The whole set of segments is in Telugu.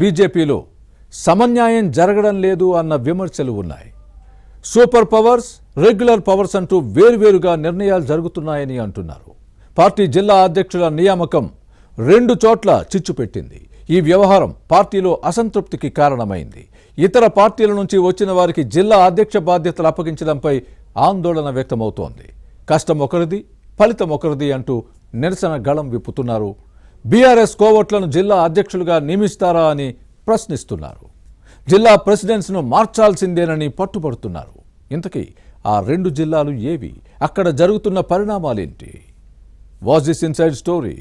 బీజేపీలో సమన్యాయం జరగడం లేదు అన్న విమర్శలు ఉన్నాయి. సూపర్ పవర్స్, రెగ్యులర్ పవర్స్ అంటూ వేర్వేరుగా నిర్ణయాలు జరుగుతున్నాయని అంటున్నారు. పార్టీ జిల్లా అధ్యక్షుల నియామకం 2 చోట్ల చిచ్చు పెట్టింది. ఈ వ్యవహారం పార్టీలో అసంతృప్తికి కారణమైంది. ఇతర పార్టీల నుంచి వచ్చిన వారికి జిల్లా అధ్యక్ష బాధ్యతలు అప్పగించడంపై ఆందోళన వ్యక్తమవుతోంది. కష్టం ఒకరిది, ఫలితం ఒకరిది అంటూ నిరసన గళం విప్పుతున్నారు. బీఆర్ఎస్ కోవట్లను జిల్లా అధ్యక్షులుగా నియమిస్తారా అని ప్రశ్నిస్తున్నారు. జిల్లా ప్రెసిడెంట్స్ను మార్చాల్సిందేనని పట్టుబడుతున్నారు. ఇంతకీ ఆ 2 జిల్లాలు ఏవి? అక్కడ జరుగుతున్న పరిణామాలేంటి? Watch this inside story.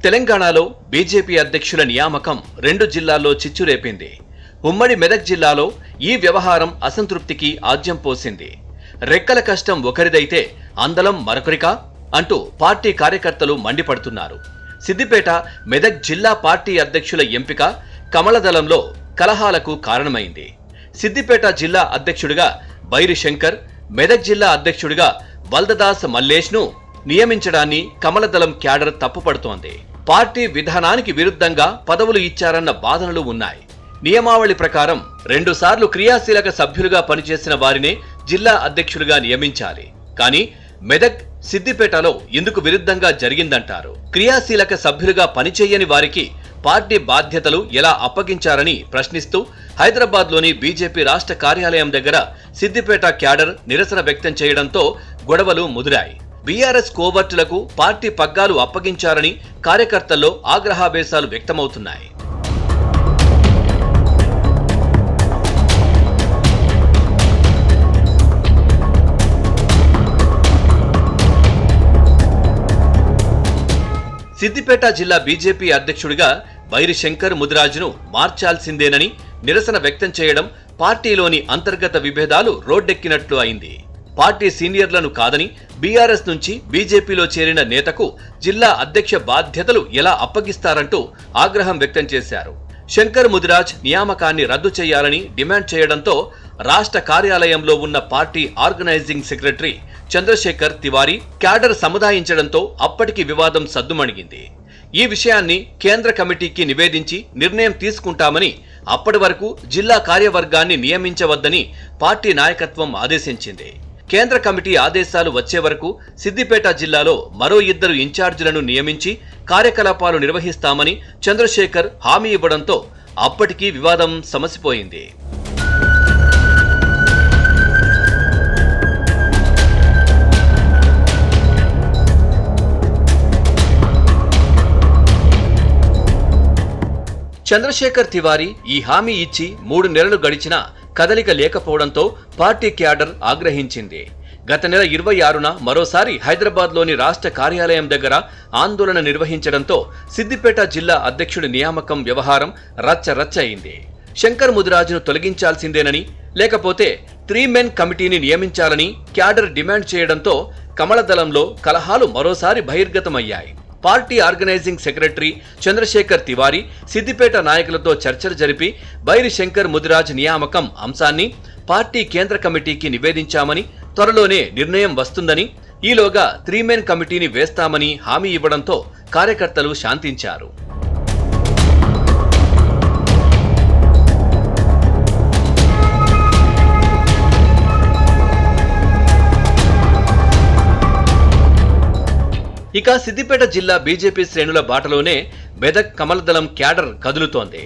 తెలంగాణలో బీజేపీ అధ్యక్షుల నియామకం 2 జిల్లాల్లో చిచ్చురేపింది. ఉమ్మడి మెదక్ జిల్లాలో ఈ వ్యవహారం అసంతృప్తికి ఆజ్యం పోసింది. రెక్కల కష్టం ఒకరిదైతే అందలం మరొకరికా అంటూ పార్టీ కార్యకర్తలు మండిపడుతున్నారు. సిద్దిపేట, మెదక్ జిల్లా పార్టీ అధ్యక్షుల ఎంపిక కమలదళంలో కలహాలకు కారణమైంది. సిద్దిపేట జిల్లా అధ్యక్షుడిగా బైరి శంకర్, మెదక్ జిల్లా అధ్యక్షుడిగా వల్దదాస్ మల్లేష్ను నియమించడాన్ని కమలదళం క్యాడర్ తప్పుపడుతోంది. పార్టీ విధానానికి విరుద్ధంగా పదవులు ఇచ్చారన్న వాదనలు ఉన్నాయి. నియమావళి ప్రకారం 2 సార్లు క్రియాశీలక సభ్యులుగా పనిచేసిన వారినే జిల్లా అధ్యక్షులుగా నియమించాలి. కానీ మెదక్, సిద్దిపేటలో ఇందుకు విరుద్ధంగా జరిగిందంటారు. క్రియాశీలక సభ్యులుగా పనిచేయని వారికి పార్టీ బాధ్యతలు ఎలా అప్పగించారని ప్రశ్నిస్తూ హైదరాబాద్లోని బీజేపీ రాష్ట్ర కార్యాలయం దగ్గర సిద్దిపేట క్యాడర్ నిరసన వ్యక్తం చేయడంతో గొడవలు ముదిరాయి. బీఆర్ఎస్ కోవర్టులకు పార్టీ పగ్గాలు అప్పగించారని కార్యకర్తల్లో ఆగ్రహావేశాలు వ్యక్తమవుతున్నాయి. సిద్దిపేట జిల్లా బీజేపీ అధ్యక్షుడిగా బైరి శంకర్ ముదిరాజును మార్చాల్సిందేనని నిరసన వ్యక్తం చేయడం పార్టీలోని అంతర్గత విభేదాలు రోడ్డెక్కినట్లు అయింది. పార్టీ సీనియర్లను కాదని బీఆర్ఎస్ నుంచి బీజేపీలో చేరిన నేతకు జిల్లా అధ్యక్ష బాధ్యతలు ఎలా అప్పగిస్తారంటూ ఆగ్రహం వ్యక్తం చేశారు. శంకర్ ముదిరాజ్ నియామకాన్ని రద్దు చేయాలని డిమాండ్ చేయడంతో రాష్ట్ర కార్యాలయంలో ఉన్న party organising secretary Chandrashekhar Tiwari cadre సముదాయించడంతో అప్పటికి వివాదం సద్దుమణిగింది. ఈ విషయాన్ని కేంద్ర కమిటీకి నివేదించి నిర్ణయం తీసుకుంటామని, అప్పటి వరకు జిల్లా కార్యవర్గాన్ని నియమించవద్దని పార్టీ నాయకత్వం ఆదేశించింది. కేంద్ర కమిటీ ఆదేశాలు వచ్చే వరకు సిద్దిపేట జిల్లాలో మరో 2 ఇన్ఛార్జీలను నియమించి కార్యకలాపాలు నిర్వహిస్తామని చంద్రశేఖర్ హామీ ఇవ్వడంతో అప్పటికి వివాదం సమసిపోయింది. చంద్రశేఖర్ తివారీ ఈ హామీ ఇచ్చి 3 నెలలు గడిచినా కదలిక లేకపోవడంతో పార్టీ క్యాడర్ ఆగ్రహించింది. గత నెల 26న మరోసారి హైదరాబాద్లోని రాష్ట్ర కార్యాలయం దగ్గర ఆందోళన నిర్వహించడంతో సిద్దిపేట జిల్లా అధ్యక్షుడి నియామకం వ్యవహారం రచ్చరచ్చ అయింది. శంకర్ ముదిరాజును తొలగించాల్సిందేనని, లేకపోతే 3 మెన్ కమిటీని నియమించాలని క్యాడర్ డిమాండ్ చేయడంతో కమలదళంలో కలహాలు మరోసారి బహిర్గతమయ్యాయి. Party organising secretary Chandrashekhar Tiwari Siddipet నాయకులతో చర్చలు జరిపి బైరి శంకర్ ముదిరాజ్ నియామకం అంశాన్ని పార్టీ కేంద్ర కమిటీకి నివేదించామని, త్వరలోనే నిర్ణయం వస్తుందని, ఈలోగా 3 మెన్ కమిటీని వేస్తామని హామీ ఇవ్వడంతో కార్యకర్తలు శాంతించారు. ఇక సిద్దిపేట జిల్లా బీజేపీ శ్రేణుల బాటలోనే మెదక్ కమలదళం క్యాడర్ కదులుతోంది.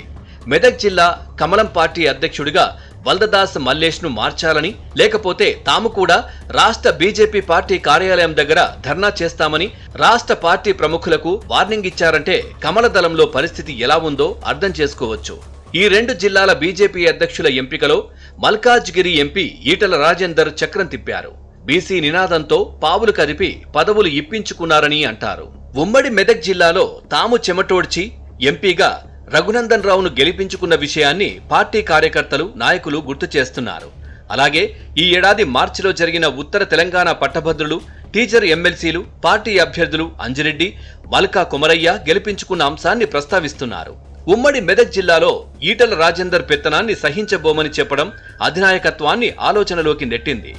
మెదక్ జిల్లా కమలం పార్టీ అధ్యక్షుడిగా వల్దదాస్ మల్లేష్ను మార్చాలని, లేకపోతే తాము కూడా రాష్ట్ర బీజేపీ పార్టీ కార్యాలయం దగ్గర ధర్నా చేస్తామని రాష్ట్ర పార్టీ ప్రముఖులకు వార్నింగ్ ఇచ్చారంటే కమలదళంలో పరిస్థితి ఎలా ఉందో అర్థం చేసుకోవచ్చు. ఈ 2 జిల్లాల బీజేపీ అధ్యక్షుల ఎంపికలో మల్కాజ్గిరి ఎంపీ ఈటల రాజేందర్ చక్రం తిప్పారు. బీసీ నినాదంతో పావులు కదిపి పదవులు ఇప్పించుకున్నారని అంటారు. ఉమ్మడి మెదక్ జిల్లాలో తాము చెమటోడ్చి ఎంపీగా రఘునందన్ రావును గెలిపించుకున్న విషయాన్ని పార్టీ కార్యకర్తలు, నాయకులు గుర్తు చేస్తున్నారు. అలాగే ఈ ఏడాది మార్చిలో జరిగిన ఉత్తర తెలంగాణ పట్టభద్రులు, టీచర్ ఎమ్మెల్సీలు, పార్టీ అభ్యర్థులు అంజిరెడ్డి, మల్కా కుమరయ్య గెలిపించుకున్న అంశాన్ని ప్రస్తావిస్తున్నారు. ఉమ్మడి మెదక్ జిల్లాలో ఈటల రాజేందర్ పెత్తనాన్ని సహించబోమని చెప్పడం అధినాయకత్వాన్ని ఆలోచనలోకి నెట్టింది.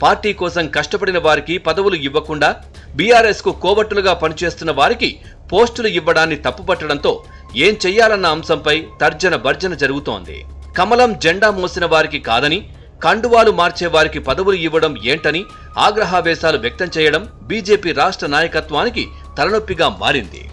పార్టీ కోసం కష్టపడిన వారికి పదవులు ఇవ్వకుండా బీఆర్ఎస్ కు కోవట్టులుగా పనిచేస్తున్న వారికి పోస్టులు ఇవ్వడాన్ని తప్పుపట్టడంతో ఏం చెయ్యాలన్న అంశంపై తర్జన భర్జన జరుగుతోంది. కమలం జెండా మోసిన వారికి కాదని కండువాలు మార్చే వారికి పదవులు ఇవ్వడం ఏంటని ఆగ్రహావేశాలు వ్యక్తం చేయడం బీజేపీ రాష్ట్ర నాయకత్వానికి తలనొప్పిగా మారింది.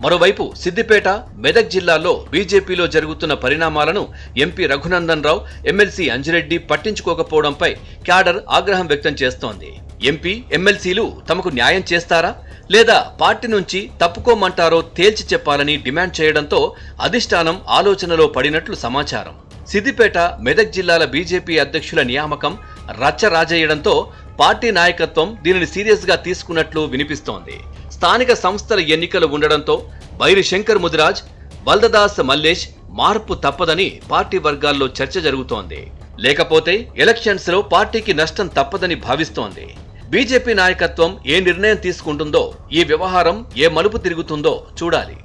మరోవైపు సిద్దిపేట, మెదక్ జిల్లాల్లో బీజేపీలో జరుగుతున్న పరిణామాలను MP Raghunandan Rao, MLC Anji Reddy పట్టించుకోకపోవడంపై cadre ఆగ్రహం వ్యక్తం చేస్తోంది. ఎంపీ, ఎమ్మెల్సీలు తమకు న్యాయం చేస్తారా లేదా పార్టీ నుంచి తప్పుకోమంటారో తేల్చి చెప్పాలని డిమాండ్ చేయడంతో అధిష్టానం ఆలోచనలో పడినట్లు సమాచారం. సిద్దిపేట, మెదక్ జిల్లాల బీజేపీ అధ్యక్షుల నియామకం రచ్చరాజేయడంతో పార్టీ నాయకత్వం దీనిని సీరియస్ గా తీసుకున్నట్లు వినిపిస్తోంది. స్థానిక సంస్థల ఎన్నికలు ఉండడంతో బైరి శంకర్ ముదిరాజ్, బల్దదాస్ మల్లేష్ మార్పు తప్పదని పార్టీ వర్గాల్లో చర్చ జరుగుతోంది. లేకపోతే ఎలక్షన్స్ లో పార్టీకి నష్టం తప్పదని భావిస్తోంది. బీజేపీ నాయకత్వం ఏ నిర్ణయం తీసుకుంటుందో, ఈ వ్యవహారం ఏ మలుపు తిరుగుతుందో చూడాలి.